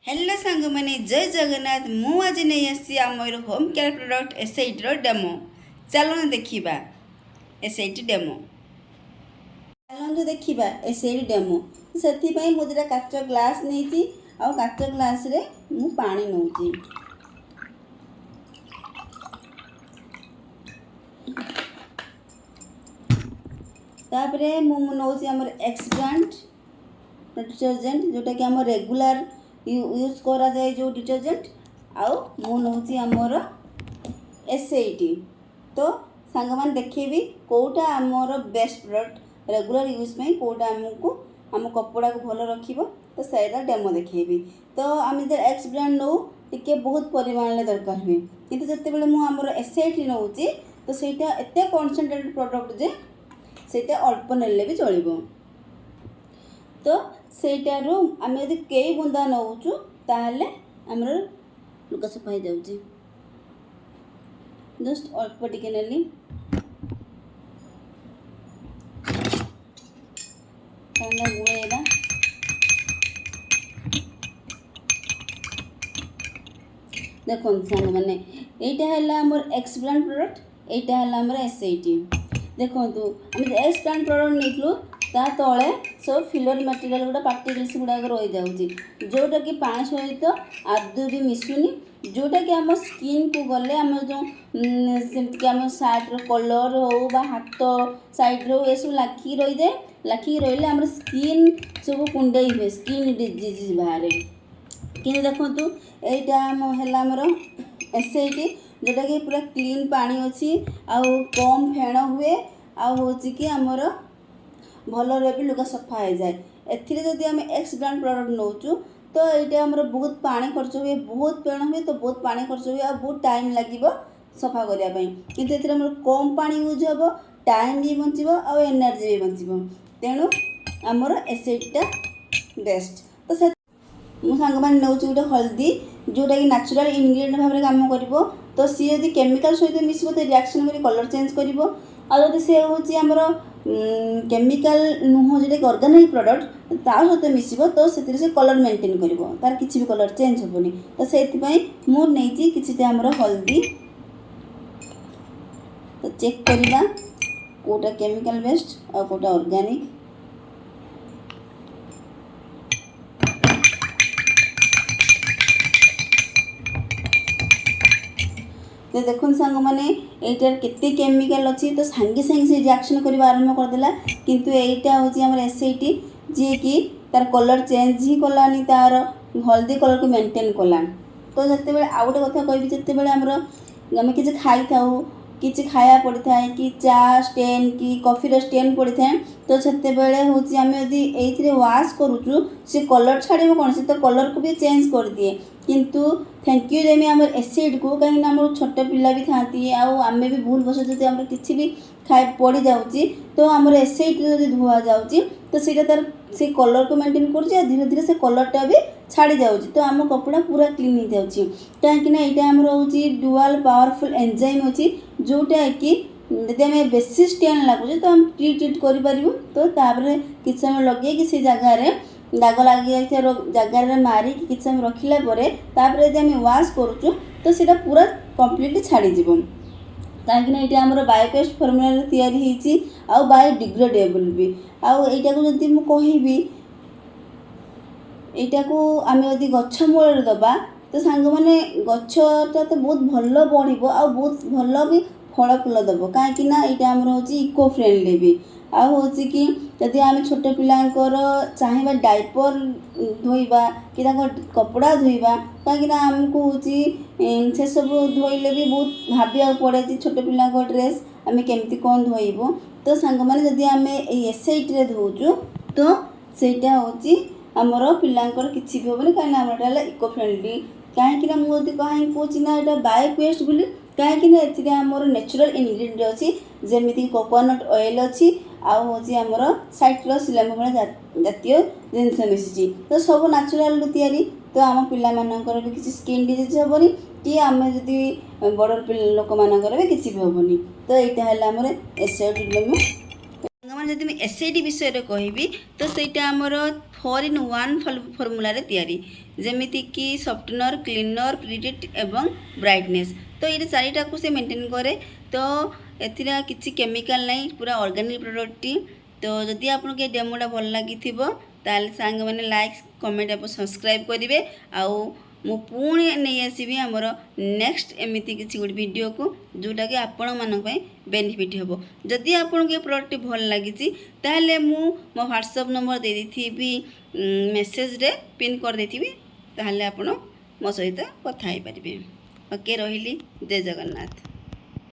Hello सांग मैंने जय जगन्नाथ मु आज नहीं आसी आमर home care product SIT demo चलो देखा एसआईटी डेमो चलते देखा एसआईटी डेमो से मुझे काच ग्लास नहीं आउ काच ग्लास रे मु पानी नौची तापरे मु नौची आमर एक्स ब्रांड डिटर्जेंट जोटा कि आम रेगुलर यूज करा जाए जो डिटर्जेंट आउ मु नौची आमर एसआईटी तो सांग मान देखेबी कोटा आमर बेस्ट प्रोडक्ट रेगुलर यूज में कोटा आमको आम कपड़ा को भल रखिबो तो सैदा डेमो देखेबी तो आम जो एक्स ब्रांड नौ टिके बहुत परिमाण दरकार हुए किंतु जते बेले मु आमर एसआईटी नौची तो सेटा एते कॉन्सेंट्रेटेड प्रोडक्ट जे सेटा अल्प नेले भी चलिबो तो सेटारू आम यदि कई बुंदा नौचु ताहले आमर लुका सफा हो जाउची जस्ट अल्प टिके नेली ताना गुळेला देखो सांग माने एटा हैला हमर एक्स ब्रांड प्रोडक्ट एटा हैला हमर एसआईटी देखो आम एक्स ब्रांड प्रोडक्ट नेइतलु ता तले सब फिलर मटेरियल गुड़ा पार्टिकल्स गुड़ाक रही जाऊँगी जोटा कि पानी सहित आदौ भी मिसुनी जोटा कि आम स्किन को गले आम जो सेमती आम साइड्र कलर हो बा हाथ साइड्र हो ये सब लाखिकी रही जाए लाखिकी रही आम स्किन सब कुंडई हुए स्किन डिजीज बाहर कि देखु यहाँ है एसआईटी जोटा कि पूरा क्लीन पानी अच्छी आउ कम फेण हुए आउ हूँ कि आमर भल भी लुगा सफा हो जाए एथिरे जदि आम एक्स ब्रांड प्रोडक्ट नौचु तो ये आमर बहुत पानी खर्च हुए बहुत फेण हुए तो बहुत पानी खर्च हुए और बहुत टाइम लगे सफा करने किंतु ये कम पानी यूज हम टाइम भी बचो और एनर्जी भी बचो तेणु आमर एसआईटीटा बेस्ट तो से सांग मैंने नौच गोटे हल्दी जोटा कि नेचुरल इनग्रेडिएंट भाव में काम कर तो सी यदि केमिकल सहित मिसब तो रिएक्शन कर कलर चेंज कर सी हूँ केमिकल नुह जोटा कि ऑर्गेनिक प्रोडक्ट ता सहित मिसब तो से कलर मेंटेन कर तार किसी भी कलर चेंज हेनी तो से मुझे नहीं कि आमर हल्दी तो चेक करवा कोटा केमिकल बेस्ड और कोटा ऑर्गेनिक तो देखो सांग मैंने यार केते केमिकल अच्छी तो सांगे सांगे से रिएक्शन करने आरंभ करदेला किंतु एटा हूँ आम एसआईटी जी कि तार कलर चेंज ही कलानी तार हल्दी कलर को मेंटेन कला तो जिते आउ गोटे कथा कहि जिते आमर आम कि खाई था कि खाया पड़ी था कि चा स्टेन कि कॉफी स्टेन पड़ी था तो से हूँ आम यदि ये वाश करुचु से कलर छाड़ कौन से तो कलर को भी चेंज कर दिए किंतु थैंक यू जेमी आम एसिड को कहीं आम छोट पिला भी था आम भी भूल बस जो किसी भी खाए पड़ जाऊँगी तो आम एसिड जो धुआ जाऊँगी तो सीटा तार से कलर को मेंटेन कर धीरे धीरे से कलरटा भी छाड़ी जाऊँगी तो आम कपड़ा पूरा क्लीन हो जाऊँगी कहीं यहाँ आम हूँ डुआल पावरफुल एंजाइम अच्छी जोटा कि यदि आम बेसी स्टेन लगुचे तो आम ट्रीट कर तो किसी समय लगे से जगार दाग लगी जगार मारिक किसी समय रखला यदि आम वाश करुचु तो सीटा पूरा कम्प्लीटली छाड़ीज कहीं ये आम बायोपेस्ट फर्मुला तैयारी आउ बायोडिग्रेडेबल भी आउ यहाँ को जब मुझे यहाँ को आम यदि गछ मूल दबा तो सांग मैंने गछटा तो बहुत भल बढ़ आ बहुत भल भी फल फूल दब कहीं यहाँ आम हूँ इको फ्रेंडली भी आउ हूँ कि जदि आम छोट पिलांकर चाहिए डाइपर धोइबा कि कपड़ा धोइबा कहीं आमको हूँ से सब धोइले भी बहुत भाविया पड़े छोट पिला ड्रेस आम केमती कौन धोइबो तो सांग मैंने जदि आम एसआईटी धोचु तो सेटा हूँ आमर पिलांकर किसी भी हेनी कहीं आमर इको फ्रेंडली कहीं मुझे कहीं कौन ना यहाँ बायोपेस्ट बोली कहीं आमर नेचुरल इनग्रेडिएंट अच्छी जमीती कोकोनट ऑयल अच्छी आउ हूँ आमर साइट्रस लेमन जातीय जिनस मिसी तो सब नेचुरल तैयारी तो आम पिलाମାନଙ୍କର भी किसी स्किन डिजीज हेनी कि आम जदि बड़ लोक मानकर भी किसी भी हेनी तो यहाँ है आमर एसआईटी डेमो जब एसआईटी विषय कहबी तो सहीटा आमर 4 in 1 फॉर्मूला रे तैयारी जेमिति कि सॉफ्टनर क्लीनर प्रिडिट एवं ब्राइटनेस तो ये चारिटा को से मेंटेन करे तो एथिरा किछि केमिकल नहीं पूरा ऑर्गेनिक प्रोडक्ट टी तो जदि आपन के डेमोटा भल लागि थिबो ताल सांग माने लाइक कमेंट एवं सब्सक्राइब करिवे आउ मु पुणी नहीं आसबि आमर नेक्स्ट एमती किसी गोटे वीडियो को जोटा कि आपण मान बेनिफिट हम जदि आपन के प्रोडक्ट भल लगी ताहले मु मो व्हाट्सएप नंबर दे देथिबि मेसेज रे पिन कर देथिबि ताहले आपण मो सहित कथा पारिबे ओके रहिली जय जगन्नाथ।